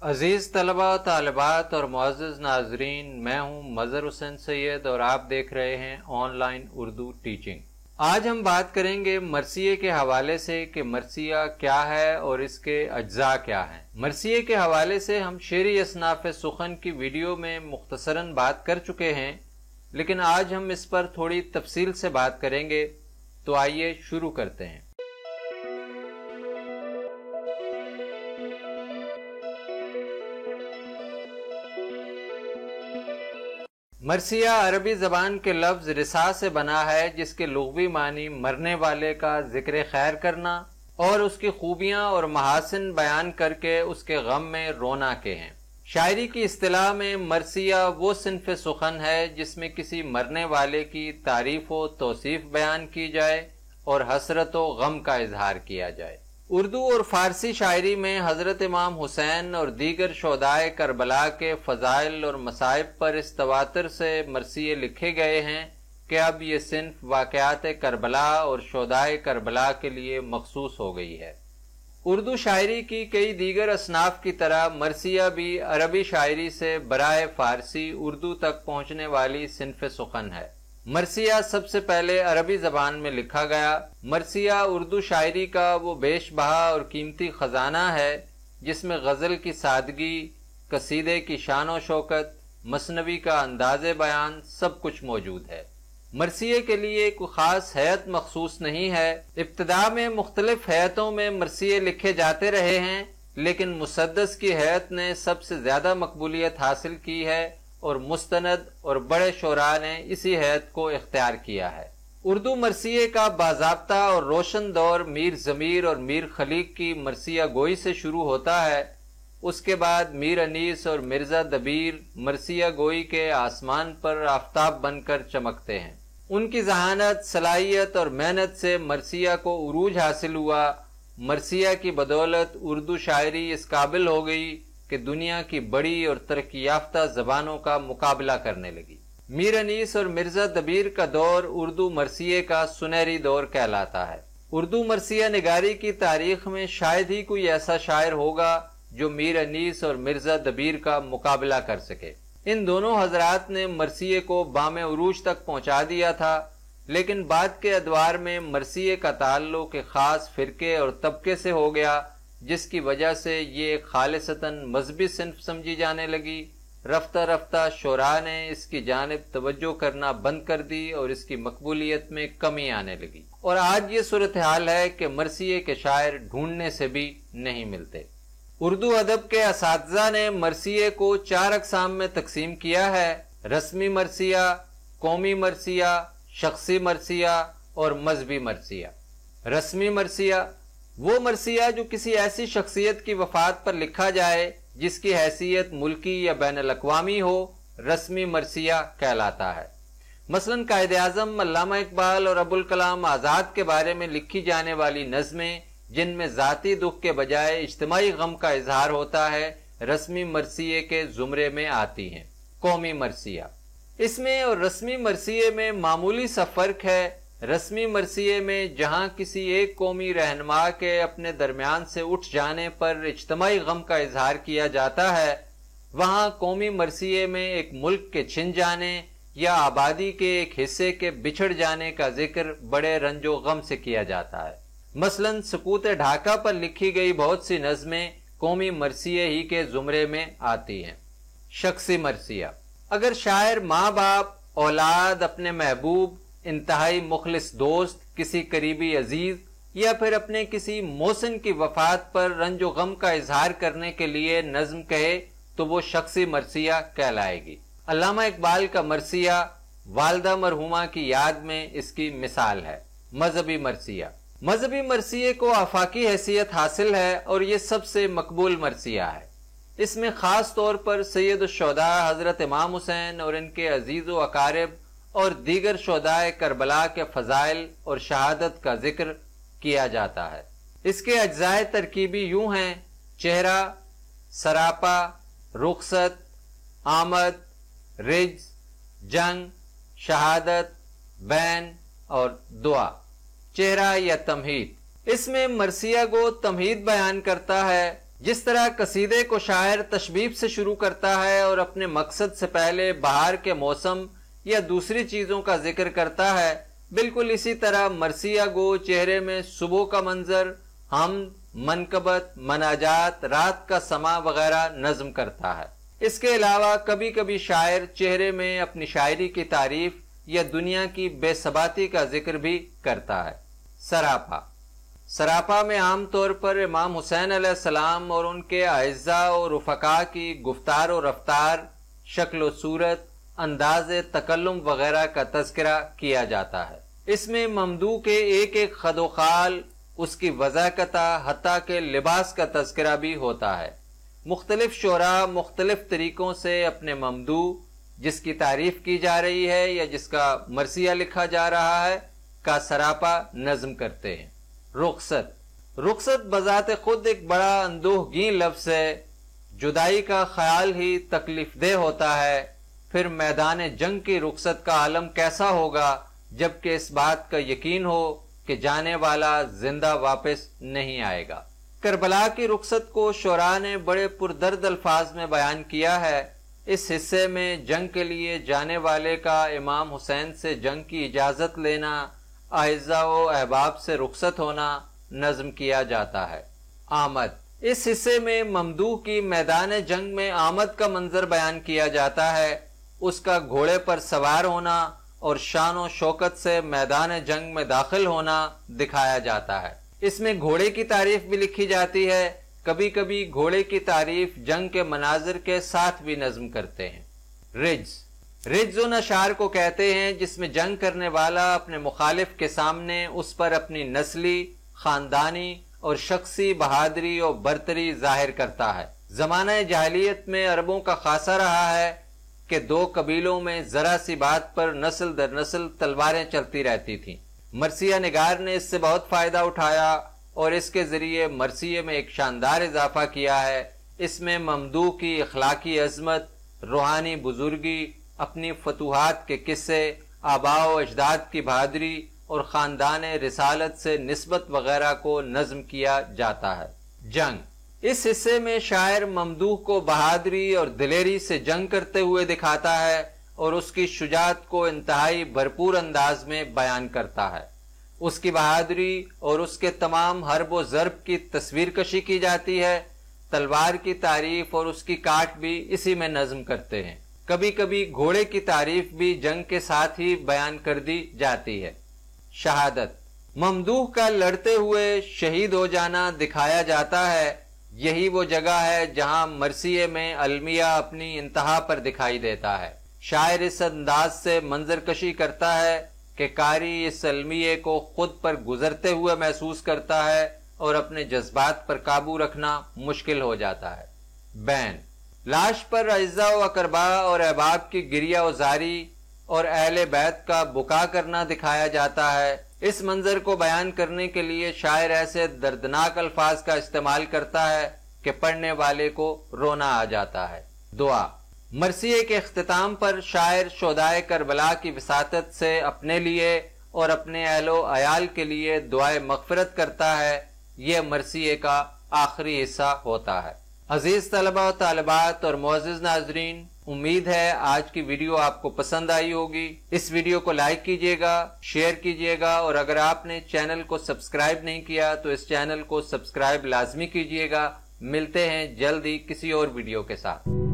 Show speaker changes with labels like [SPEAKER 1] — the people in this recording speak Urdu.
[SPEAKER 1] عزیز طلباء و طالبات اور معزز ناظرین، میں ہوں مظہر حسین سید اور آپ دیکھ رہے ہیں آن لائن اردو ٹیچنگ۔ آج ہم بات کریں گے مرثیے کے حوالے سے کہ مرثیہ کیا ہے اور اس کے اجزاء کیا ہیں۔ مرثیے کے حوالے سے ہم شعری اصناف سخن کی ویڈیو میں مختصراً بات کر چکے ہیں، لیکن آج ہم اس پر تھوڑی تفصیل سے بات کریں گے، تو آئیے شروع کرتے ہیں۔ مرثیہ عربی زبان کے لفظ رثا سے بنا ہے، جس کے لغوی معنی مرنے والے کا ذکر خیر کرنا اور اس کی خوبیاں اور محاسن بیان کر کے اس کے غم میں رونا کے ہیں۔ شاعری کی اصطلاح میں مرثیہ وہ صنف سخن ہے جس میں کسی مرنے والے کی تعریف و توصیف بیان کی جائے اور حسرت و غم کا اظہار کیا جائے۔ اردو اور فارسی شاعری میں حضرت امام حسین اور دیگر شہدائے کربلا کے فضائل اور مصائب پر اس تواتر سے مرثیے لکھے گئے ہیں کہ اب یہ صنف واقعات کربلا اور شہدائے کربلا کے لیے مخصوص ہو گئی ہے۔ اردو شاعری کی کئی دیگر اصناف کی طرح مرثیہ بھی عربی شاعری سے برائے فارسی اردو تک پہنچنے والی صنف سخن ہے۔ مرثیہ سب سے پہلے عربی زبان میں لکھا گیا۔ مرثیہ اردو شاعری کا وہ بیش بہا اور قیمتی خزانہ ہے جس میں غزل کی سادگی، قصیدے کی شان و شوکت، مثنوی کا انداز بیان سب کچھ موجود ہے۔ مرثیے کے لیے کوئی خاص ہیئت مخصوص نہیں ہے۔ ابتدا میں مختلف ہیئتوں میں مرثیے لکھے جاتے رہے ہیں، لیکن مسدس کی ہیئت نے سب سے زیادہ مقبولیت حاصل کی ہے اور مستند اور بڑے شعراء نے اسی ہیئت کو اختیار کیا ہے۔ اردو مرثیے کا باضابطہ اور روشن دور میر ضمیر اور میر خلیق کی مرثیہ گوئی سے شروع ہوتا ہے۔ اس کے بعد میر انیس اور مرزا دبیر مرثیہ گوئی کے آسمان پر آفتاب بن کر چمکتے ہیں۔ ان کی ذہانت، صلاحیت اور محنت سے مرثیہ کو عروج حاصل ہوا۔ مرثیہ کی بدولت اردو شاعری اس قابل ہو گئی کہ دنیا کی بڑی اور ترقی یافتہ زبانوں کا مقابلہ کرنے لگی۔ میر انیس اور مرزا دبیر کا دور اردو مرثیے کا سنہری دور کہلاتا ہے۔ اردو مرثیہ نگاری کی تاریخ میں شاید ہی کوئی ایسا شاعر ہوگا جو میر انیس اور مرزا دبیر کا مقابلہ کر سکے۔ ان دونوں حضرات نے مرثیے کو بام عروج تک پہنچا دیا تھا، لیکن بعد کے ادوار میں مرثیے کا تعلق ایک خاص فرقے اور طبقے سے ہو گیا، جس کی وجہ سے یہ خالصتاً مذہبی صنف سمجھی جانے لگی۔ رفتہ رفتہ شعراء نے اس کی جانب توجہ کرنا بند کر دی اور اس کی مقبولیت میں کمی آنے لگی، اور آج یہ صورتحال ہے کہ مرثیے کے شاعر ڈھونڈنے سے بھی نہیں ملتے۔ اردو ادب کے اساتذہ نے مرثیے کو 4 اقسام میں تقسیم کیا ہے: رسمی مرثیہ، قومی مرثیہ، شخصی مرثیہ اور مذہبی مرثیہ۔ رسمی مرثیہ وہ مرثیہ جو کسی ایسی شخصیت کی وفات پر لکھا جائے جس کی حیثیت ملکی یا بین الاقوامی ہو، رسمی مرثیہ کہلاتا ہے۔ مثلاً قائد اعظم علامہ اقبال اور ابوالکلام آزاد کے بارے میں لکھی جانے والی نظمیں، جن میں ذاتی دکھ کے بجائے اجتماعی غم کا اظہار ہوتا ہے، رسمی مرثیے کے زمرے میں آتی ہیں۔ قومی مرثیہ، اس میں اور رسمی مرثیے میں معمولی سا فرق ہے۔ رسمی مرثیے میں جہاں کسی ایک قومی رہنما کے اپنے درمیان سے اٹھ جانے پر اجتماعی غم کا اظہار کیا جاتا ہے، وہاں قومی مرثیے میں ایک ملک کے چھن جانے یا آبادی کے ایک حصے کے بچھڑ جانے کا ذکر بڑے رنج و غم سے کیا جاتا ہے۔ مثلاً سقوط ڈھاکہ پر لکھی گئی بہت سی نظمیں قومی مرثیے ہی کے زمرے میں آتی ہیں۔ شخصی مرثیہ، اگر شاعر ماں باپ، اولاد، اپنے محبوب، انتہائی مخلص دوست، کسی قریبی عزیز یا پھر اپنے کسی محسن کی وفات پر رنج و غم کا اظہار کرنے کے لیے نظم کہے تو وہ شخصی مرثیہ کہلائے گی۔ علامہ اقبال کا مرثیہ والدہ مرحومہ کی یاد میں اس کی مثال ہے۔ مذہبی مرثیہ، مذہبی مرثیے کو آفاقی حیثیت حاصل ہے اور یہ سب سے مقبول مرثیہ ہے۔ اس میں خاص طور پر سید الشہداء حضرت امام حسین اور ان کے عزیز و اقارب اور دیگر شہدائے کربلا کے فضائل اور شہادت کا ذکر کیا جاتا ہے۔ اس کے اجزائے ترکیبی یوں ہیں: چہرہ، سراپا، رخصت، آمد، رجز، جنگ، شہادت، بین اور دعا۔ چہرہ یا تمہید، اس میں مرثیہ گو تمہید بیان کرتا ہے جس طرح قصیدے کو شاعر تشبیب سے شروع کرتا ہے اور اپنے مقصد سے پہلے بہار کے موسم یا دوسری چیزوں کا ذکر کرتا ہے، بالکل اسی طرح مرثیہ گو چہرے میں صبح کا منظر، حمد، منقبت، مناجات، رات کا سما وغیرہ نظم کرتا ہے۔ اس کے علاوہ کبھی کبھی شاعر چہرے میں اپنی شاعری کی تعریف یا دنیا کی بے ثباتی کا ذکر بھی کرتا ہے۔ سراپا، سراپا میں عام طور پر امام حسین علیہ السلام اور ان کے اعزاء و رفقاء کی گفتار و رفتار، شکل و صورت، انداز تکلم وغیرہ کا تذکرہ کیا جاتا ہے۔ اس میں ممدوح کے ایک ایک خد و خال، اس کی وضاحت حتیٰ کہ لباس کا تذکرہ بھی ہوتا ہے۔ مختلف شعراء مختلف طریقوں سے اپنے ممدوح، جس کی تعریف کی جا رہی ہے یا جس کا مرثیہ لکھا جا رہا ہے، کا سراپا نظم کرتے ہیں۔ رخصت، رخصت بذات خود ایک بڑا اندوہگین لفظ ہے۔ جدائی کا خیال ہی تکلیف دہ ہوتا ہے، پھر میدان جنگ کی رخصت کا عالم کیسا ہوگا جبکہ اس بات کا یقین ہو کہ جانے والا زندہ واپس نہیں آئے گا۔ کربلا کی رخصت کو شعراء نے بڑے پردرد الفاظ میں بیان کیا ہے۔ اس حصے میں جنگ کے لیے جانے والے کا امام حسین سے جنگ کی اجازت لینا، اعزاء و احباب سے رخصت ہونا نظم کیا جاتا ہے۔ آمد، اس حصے میں ممدوح کی میدان جنگ میں آمد کا منظر بیان کیا جاتا ہے۔ اس کا گھوڑے پر سوار ہونا اور شان و شوکت سے میدان جنگ میں داخل ہونا دکھایا جاتا ہے۔ اس میں گھوڑے کی تعریف بھی لکھی جاتی ہے۔ کبھی کبھی گھوڑے کی تعریف جنگ کے مناظر کے ساتھ بھی نظم کرتے ہیں۔ رجز، رجز ان اشعار کو کہتے ہیں جس میں جنگ کرنے والا اپنے مخالف کے سامنے اس پر اپنی نسلی، خاندانی اور شخصی بہادری اور برتری ظاہر کرتا ہے۔ زمانہ جاہلیت میں عربوں کا خاصہ رہا ہے کہ دو قبیلوں میں ذرا سی بات پر نسل در نسل تلواریں چلتی رہتی تھیں۔ مرثیہ نگار نے اس سے بہت فائدہ اٹھایا اور اس کے ذریعے مرثیے میں ایک شاندار اضافہ کیا ہے۔ اس میں ممدوح کی اخلاقی عظمت، روحانی بزرگی، اپنی فتوحات کے قصے، آباء و اجداد کی بہادری اور خاندان رسالت سے نسبت وغیرہ کو نظم کیا جاتا ہے۔ جنگ، اس حصے میں شاعر ممدوح کو بہادری اور دلیری سے جنگ کرتے ہوئے دکھاتا ہے اور اس کی شجاعت کو انتہائی بھرپور انداز میں بیان کرتا ہے۔ اس کی بہادری اور اس کے تمام حرب و ضرب کی تصویر کشی کی جاتی ہے۔ تلوار کی تعریف اور اس کی کاٹ بھی اسی میں نظم کرتے ہیں۔ کبھی کبھی گھوڑے کی تعریف بھی جنگ کے ساتھ ہی بیان کر دی جاتی ہے۔ شہادت، ممدوح کا لڑتے ہوئے شہید ہو جانا دکھایا جاتا ہے۔ یہی وہ جگہ ہے جہاں مرثیے میں المیہ اپنی انتہا پر دکھائی دیتا ہے۔ شاعر اس انداز سے منظر کشی کرتا ہے کہ قاری اس المیے کو خود پر گزرتے ہوئے محسوس کرتا ہے اور اپنے جذبات پر قابو رکھنا مشکل ہو جاتا ہے۔ بین، لاش پر اعزاء و اقرباء اور احباب کی گریہ و زاری اور اہل بیت کا بکا کرنا دکھایا جاتا ہے۔ اس منظر کو بیان کرنے کے لیے شاعر ایسے دردناک الفاظ کا استعمال کرتا ہے کہ پڑھنے والے کو رونا آ جاتا ہے۔ دعا، مرثیے کے اختتام پر شاعر شہدائے کربلا کی وساطت سے اپنے لیے اور اپنے اہل و عیال کے لیے دعائے مغفرت کرتا ہے۔ یہ مرثیے کا آخری حصہ ہوتا ہے۔ عزیز طلبہ و طالبات اور معزز ناظرین، امید ہے آج کی ویڈیو آپ کو پسند آئی ہوگی۔ اس ویڈیو کو لائک کیجیے گا، شیئر کیجیے گا اور اگر آپ نے چینل کو سبسکرائب نہیں کیا تو اس چینل کو سبسکرائب لازمی کیجیے گا۔ ملتے ہیں جلد ہی کسی اور ویڈیو کے ساتھ۔